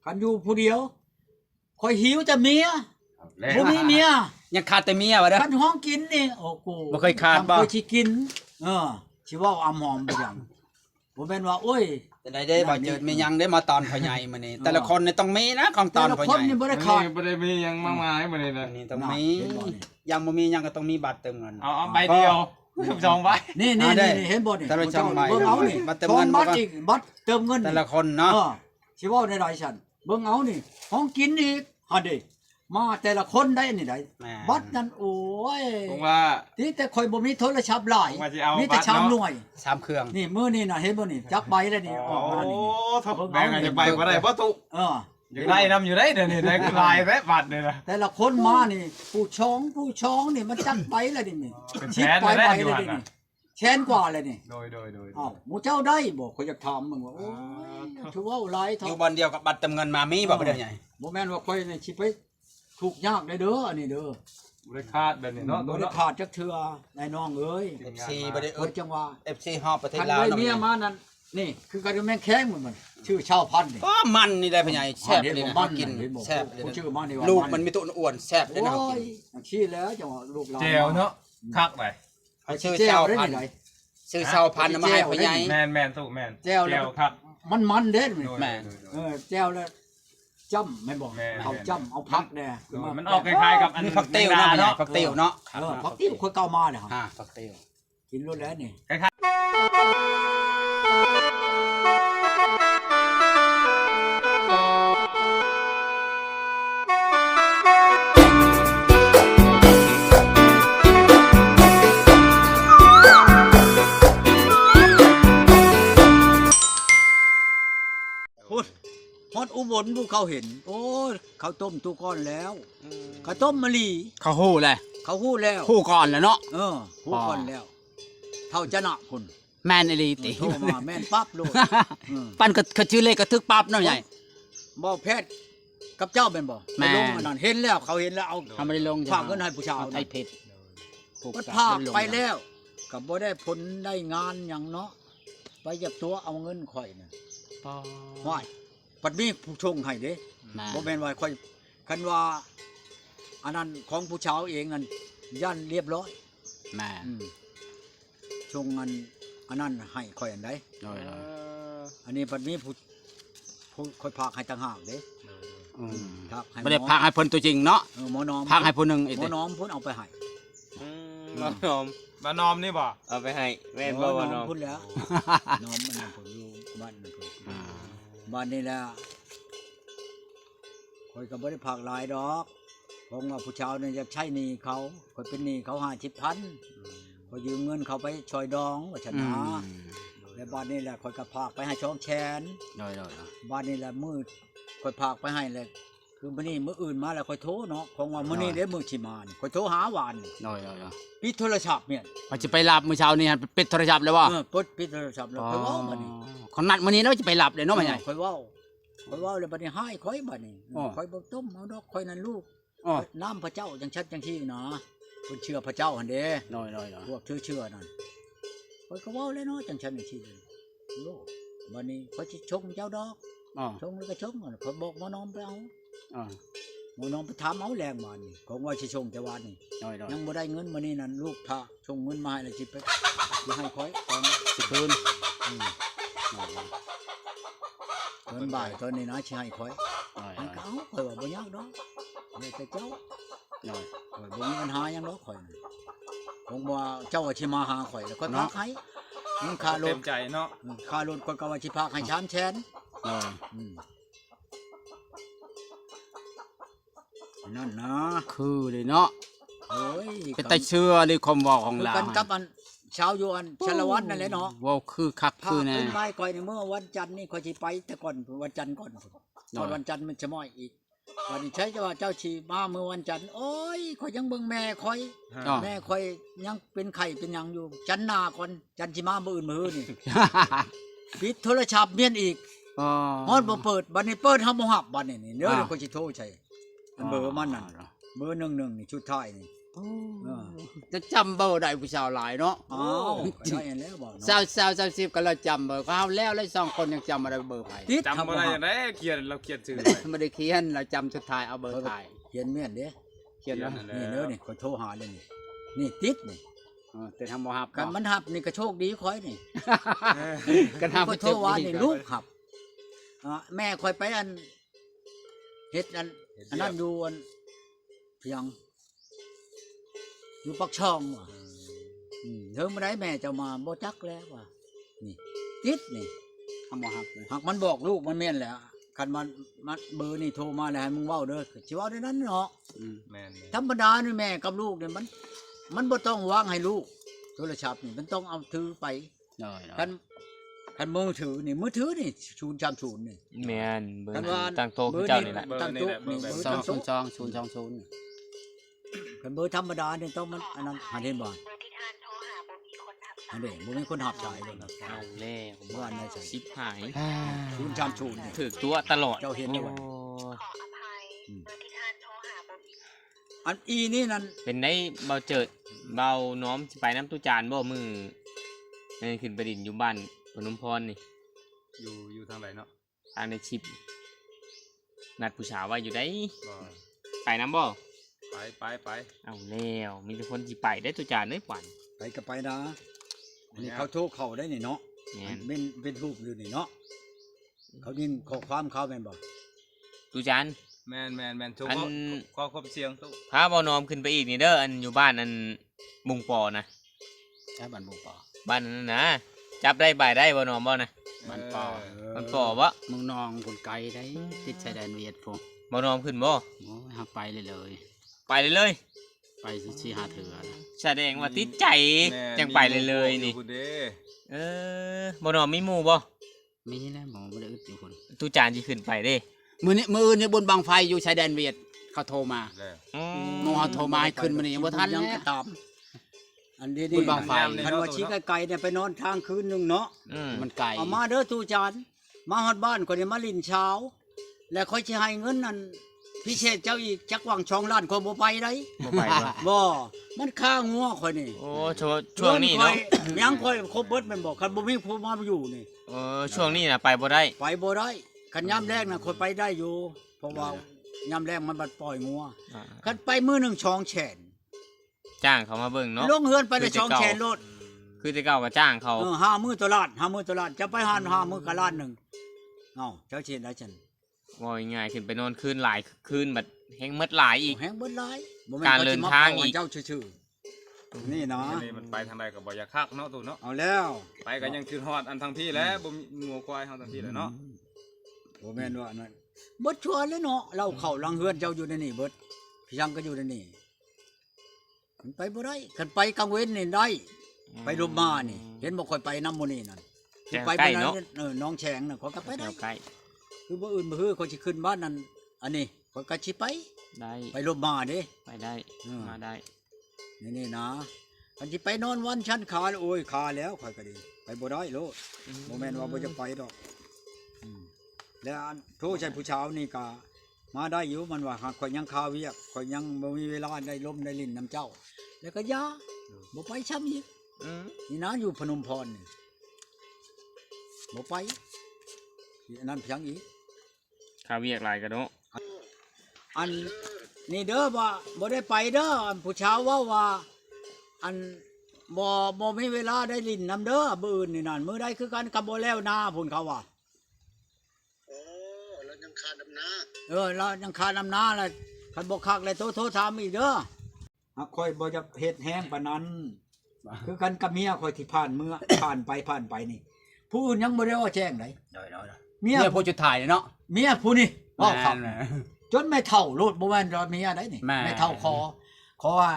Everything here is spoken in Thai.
คันอยู่ผู้เดียวคอยหิวจะเมียบ่มีเมียยังขาดแต่เมียวะเด้อ คันห้องกินนี่โอ้กู บ่เคยขาดบ่ เคยสิกินสิเว้าอำหอมไปหยังบ่แม่นว่าโอ้ย แต่ใดได้บ่เจิดมียังได้มาตอนพ่อใหญ่มื้อนี้แต่ละคนนี่ต้องมีนะของตอนพ่อให แต่ละคน ญ่ นี่บ่ได้ขาด บ่ได้มีหยังมากมายมื้อนี้นะ นี่ต้องมียังบ่มียังก็ต้องมีบัตรเติมเงิน เอาใบเดียว2ใบ นี่ เอาได้ เห็นบ่นี่ แต่ละช่องใบ เบิ่งเอานี่ บัตรเติมเงิน บัตรอีกบัตรเติมเงิน แต่ละคนเนาะ สิเว้าได้หลายชั้นเบิ่งเอานี่ห้องกินอีกหั่นดิมาแต่ละคนได้นี่ได้ แหม่ บัตรนั่นโอ้ย ผมว่า ที่แต่ข่อยบ่มีโทรศัพท์หลาย ผมว่าสิเอามี มีแต่ บัตร ชาม เนาะ หน่วย 3เครื่อง นี่มื้อนี่น่ะเห็นบ่นี่จักใบแล้วนี่อ โอ้ อกมานี่ ทบแบ่งกันจากใบบ่ได้บ่ตุ เออ อยากได้นำอยู่ได้เดี๋ยวนี้ได้คือลายแวะบัตรเลยนะ แต่ละคนมานี่ผู้ช้องนี่มันจักใบแล้วนี่ เป็นแส สิบ น ใบ เลย ใบ นะอยู่ เลย หั่น นี่ น่ะ แสนกว่าเลยนี่ โดย อ้าวหมู่เจ้าได้บ่ข่อยอยากถามมึงว่าโอ้ยถือว่าหลาย อ เท่า ยู่บ่อนเดียวกับบัตรเติมเงินมามีบ่เด้อใหญ่ บ่แม่นว่าข่อยนี่สิไปทุกข์ยากได้เด้ออันนี้เด้อ บ่ได้คาดแบบนี้เนาะ บ่ได้ขาดจักเทื่อไอ้น้องเอ้ย FC บ่ได้ เอ้ยจังว่า FC ฮอบประเทศ คัน ลาว ได้ เนาะ เมียมานั่นนี่คือกันแม่งแข้งมันชื่อชาวพันธุ์นี่ ก็มันนี่ได้พ่อใหญ่แซ่บเลยนะ มัน กิน เห็บ่ แซ่บเลย ผู้ นะ ชื่อมันนี่ว่า ลูกมันมีตัวอ้วนแซ่บเลย โอ้ นะ ยขี้แล้วจังว่าลูกหลาน เจลเนาะคักไป เขาชื่อ แจ้ เจ้าว ได้ พัน นี่ ธุ์ ได ชื่อเจ้าพันธุ์มาให้พ่อใหญ่ แมนสู้แมน แจ้วแล้ว คัก มันเด้นี่ แม่ แจ้วแล้วจ้ำไม่บอก แม่ เอาจ้ำเอาพักแน่ มันออกคล้ายๆกับอัน มีผักเตี้ยวเนาะพ่อใหญ่ผักเตี้ยวเนาะ พักติ้วคนเก่ามาเนี่ย ผักเตี้ยว กินรถแล้วนี่ พูดฮอดอุบลผู้เขาเห็น โอ้ยเขาต้มตุก้อนแล้วเขาต้มมะลี เขาฮู้แหละ เขาฮู้แล้ว ฮู้ก่อนแหล้วเนาะ ฮู้ก่อนแล้ว เท่าจะนะคุณ แม่นอีหลีติ โทรมาแม่นปั๊บโลด ปั้นก็ชื่อเลขก็ทึกปั๊บเนาะใหญ่ บ่แพทย์กับเจ้าเป็นบ่ แม่ ไปลงอันนั้นเห็นแล้วเขาเห็นแล้วเอา ทำไม่ได้ลง ฝากเงินให้ผู้ชาว ไทยเพชร มันพากไปแล้วก็บ่ได้ผลได้งานหยังเนาะไปจับตัวเอาเงินข่อยน่ะห้อยปัดมีผู้ชงให้เด้ บ่แม่นว่าค่อยคันว่าอันนั้นของผู้ชาวเองนั่นย่านเรียบร้อย แม่ ชงอันนั้นให้ค่อยอันใด โดย อันนี้ปัดมีผู้ค่อยพากให้ต่างหากเด้ พากให้ ไม่ได้พากให้เพิ่นตัวจริงเนาะ หมอน้อม พากให้ผู้หนึงอีก หม ติ อน้อมพุ่นเอาไปให้ มานอม มานอมนี่บ่ เอาไปให้แม่นบ่ว่านอม พุ่นแล้วน้อมมันผมอยู่บ้านมันพุ่นบ้านนี่แหละค่อยก็บ่ได้พากหลายดอกเพราะว่าผู้ชาวเนี่ยจะใช้หนี้เขาค่อยเป็นหนี้เขา50,000ค่อยยืมเงินเขาไปช่อยดองว่าชนะ แล้วบ้านนี้แหละคอยกระพากไปให้ช่องแชน โดย บ้านนี้แหละมืดคอยพากไปให้เลยคือมื้อนี้มื้ออื่นมาแล้วคอยโทรเนาะของว่ามื้อนี้เด้มื้อสิมานี่คอยโทรหาหวานนี่ โดย ปิดโทรศัพท์เนี่ย ว่าจะไปรับมื้อเช้านี้ปิดโทรศัพท์แล้วบ่ ปดปิดโทรศัพท์แล้วคอยเว้าบัดนี้ คนนัดมื้อนี้เนาะจะไปรับเลยเนาะแม่ใหญ่ คอยเว้าแล้วบัดนี้ให้คอยบัดนี้ อ๋อ คอยบ่ต้มเอาดอกคอยนั่นลูก อ๋อ น้ำพระเจ้าจังชัดจังซี่นะเพิ่นเชื่อพระเจ้าหั่นเด้ โดย พวกเชื่อนั่นคอยก็เว้าเลยเนาะจังชัดจังซี่เลยโลกบัดนี้คอยสิชงเจ้าดอก อ๋อ ชงแล้วก็ชงเขาบอกหมอน้อมไปเอา อ๋อ หมอน้อมไปถามเอาแรงมานี่ของว่าสิชงแต่ว่านี่ โดย ยังบ่ได้เงินมานี่นั่นลูกพาชงเงินมาให้แล้วสิไปสิให้คอยตอน สิคืน เงินบ่ายตอนนี้นะสิให้คอยให้เขาคอยว่าบ่ยากดอกเดี๋ยวแต่เจ้าคอยบ่มีปัญหาหยังดอกคอยน่ะผมว่าเจ้าว่าสิมาหาคอยแล้วคอยพาให้เงินค่าร เต็ ถ มใจเนาะ ค่ารถคอยก็ว่าสิพาให้3แสนนั่นนะ คือเลยเนาะ โอ้ย เป็นแต่เชื่อเลยความบอกของ คือ เรา กันกับอันชาวอยู่อันชลวัฒน์นั่นแหละเนาะ ว่าคือคัก พา คือแน่ ขึ้นไม้ก่อยในเมื่อวันจันทร์นี่ก่อยสิไปแต่ก่อนวันจันทร์ก่อนก่อนวันจันทร์มันจะม้อยอีกวันนี้ใช้จะว่าเจ้าชีมาเมื่อวันจันทร์โอ้ยข่อยยังเบิ่งแม่ข่อย แม่ข่อยยังเป็นไข่เป็นหยังอยู่จันทร์หน้าก่อนจันทร์สิมามื้ออื่นมื้อนี่ ปิดโทรศัพท์เมียนอีก อ๋อ ฮอดบ่เปิดบัดนี้เปิดเฮาบ่ฮับบัดนี้นี่เด้อข่อยสิโทรใช้อันเบอร์มันนั่นเบอร์11นี่ชุดท้ายนี่ จะจำเบอร์ได้ผู้สาวหลายเนาะ อ้าวได้แล้วบ่ สาว30ก็เราจำเบอร์เขาแล้วเลย2คนยังจำบ่ได้เบอร์ไผ ติด จำบ่ได้อย่างไดเขียนเราเขียนชื่อไว้ ไม่ได้เขียนเราจำสุดท้ายเอาเบอร์ถ่าย เขียนแม่นเด้ เขียนแล้ว นี่เด้อนี่ขอโทรหาเลยนี่ติดนี่ แต่ทำบ่ฮับ กันมันหับนี่ก็โชคดีค่อยนี่ กัน ขอ ทำ โทรว่านี่ลูกหับแม่ค่อยไปอันเฮ็ดอันนั้นอยู่อันเพียงอยู่ปักช่องว่ะเฮิงบ่ได้แม่จะมาบ่จักแล้วว่ะนี่ติดนี่ ทำบ่ฮับ หากมันบอกลูกมันแม่นแหละคันมันเบอร์นี่โทรมาแล้วให้มึงเว้าเด้อสิเว้าได้นั้นเนาะ แม่น ธรรมดานี่แม่กับลูกเนี่ยมันบ่ต้องวางให้ลูกโทรศัพท์นี่มันต้องเอาถือไป น้อย คันมือถือนี่030นี่ แม่นเบอ คัน ร์ ว่า ตั้งโตคือเจ้านี่แหละ ตั้งโต๊ะนี่เบอร์ตั้งโต๊ะ 2020 คันเบอร์ธรรมดานี่ต้องมันอันนั้นหาเห็นบ่อันนี้บ่มีคนหับสายเลยนะ เอาแล้วผม ว่า ว่า ในใจ ชิบหาย 030นี่ ถือตัวตลอด เจ้าเห็นอยู่บ่ โอ้ อันอีนี่นั่น เป็นได้เบาเจิดเบาน้อมสิไปน้ำตุจานบ่มือนั่นขึ้นไปดินอยู่บ้านพนมพรนี่ อยู่ทางไหนเนาะ ทางในชิปนัดผู้สาวไว้อยู่ได้ บ่ ไปน้ำบ่ ไป เอาแล้วมีแต่คนสิไปได้ตุจานได้ปั่น ไปก็ไปนะอันนี้เขาโทรเข้าได้นี่เนาะ แม่น เป็นรูปอยู่นี่เนาะเขายินข้อความเขาแม่นบ่ ตุจาน แม่นทุก อัน ข้อความเสียงทุก พาเบาน้อมขึ้นไปอีกนี่เด้ออันอยู่บ้านอันบุงปอนะ ใช้บันบุปอ บ้านนั้นนะจับได้บ่ายได้เบาน้อมบ่นะ บันปอ มันปอบ่ มึงนองคนไกลได้ติดชายแดนเวียดพง เบาน้อมขึ้นบ่ โอ้ยหักไปเลย ไปเลย ไปชี้หาเถื่อ แสดงว่าติดใจ แม่ จังไปเลยนี่ อยู่พุ่เด้ บ่น้อมมีหมู่บ่ มีแล้วหมอไม่ได้อึดอยู่คน ตุจานสิขึ้นไปเด้ มืออื่นนี่บนบางไฟอยู่ชายแดนเวียดเขาโทรมา แล้ว โมเขาโทรมาให้ขึ้นมานี่ยังบ่ทัน ยั แล้ว งก็ตามอันนี้ บุญบั้งไฟ คันว่าชี้ไกลๆเนี่ยไปนอนทางคืนนึงเนาะ มันไกล เอามาเด้อตูจานมาฮอดบ้านก็ได้มาลินเช้า แล้วค่อยสิให้เงินนั่นพิเศษเจ้าอีกจักหวัง2ล้านคนบ่ไปได้ บ่ไปบ่ บ่มันค่างัวข่อยนี่ โอ้ช่วงนี้เนาะ ยังค่อยครบเบิดแมันบอกคันบ่มีผู้มาอยู่นี่ ช่วงนี้น่ะไปบ่ได้ ไปบ่ได้คันยามแรกน่ะค่อยไปได้อยู่ เพราะว่ายามแรกมันบัดปล่อยงัวคันไปมื้อหนึง2แสน จ้างเขามาเบิ่งเนาะ ลงเฮือนไปได้2แสนโลด คือแต่เก่าก็จ้างเขา 5มื้อตลาด5มื้อตลาดจะไปหา5มื้อก็ล้านหนึงเอ้าเจ้าสิได้จัง ว่าง่ายๆขึ้นไปนอนคืนหลายคืนบัดแฮงหมดหลายอีก แฮงเบิดหลายบ่ การเดินทางอีก เจ้าชื่อๆนี่นะ อันนี้มันไปทางใดก็บ่อยากคักเนาะตู่เนาะ เอาแล้ว ไปก็ยังคือฮอดอันทางพี่แหล้วบ่มีงัวควายเฮาทางพี่แหละเนาะ บ่แม่นว่านั่นเบิดชัวร์เลยเนาะเราเข้าหลังเฮือนเจ้าอยู่ในนี่เบิดพี่ยังก็อยู่ในนี่มันไปบ่ได้คันไปกลางเว้นนี่ได้ ไปลมมานี่ เห็นบ่ค่อยไปน้ำหมื้นี่นั่น แถว ไป ใกล้ นั้น เนาะ น้องแฉงน่ะเขาก็ไป แถ ได้ วใกล้ คือบ่อื่นบ่ฮือเขาสิขึ้นบ้านนั่นอันนี้เขาก็สิไป ได้ ไปลมมาเด้ ไปได้ มาได้ นี่นะคันสิไปนอนวันชั้นขาโอ้ยขาแล้วข่อยก็ดีไปบ่ได้โลดบ่แม่นว่าบ่จะไปดอกแล้วอันโทรใช้ผู้เช้านี่ก็มาได้อยู่มันว่าหากข่อยยังคาเวียกข่อยยังบ่มีเวลาได้ลมได้ลิ้นน้ำเจ้า แล้วก็ยาบ่ไปช้ำอีกนี่นะอยู่พนมพรนี่บ่ไปอันนั้นเพียงอีก ข้าเวียกหลายกันเนาะ อันนี่เด้อว่าบ่ได้ไปเด้ออันผู้เช้าว่าอันบ่มีเวลาได้ลิ้นน้ำเด้อมื้ออื่นนี่นั่นมื้อใดคือกันกับบ่แล้วนาพุ่นเขาว่าเรายังขาดน้ำนาเรายังขาดน้ำนาแล้วคันบ่คักแล้วโทรถามอีกเด้อค่อยบ่จะเฮ็ดแห้งปานนั้นคือกันกับเมียค่อยที่ผ่านมื้อ ผ่านไปนี่ ผู้อื่นยังบ่ได้ว่าแจ้งไดเมีย เนี่ยผู้จุดถ่ายเนาะ เมียผู้นี่ว่าครับ แม่น จนไม่เท่าโลดบ่แม่นว่าเมียได้นี่ แม่ ไม่เท่าคอว่า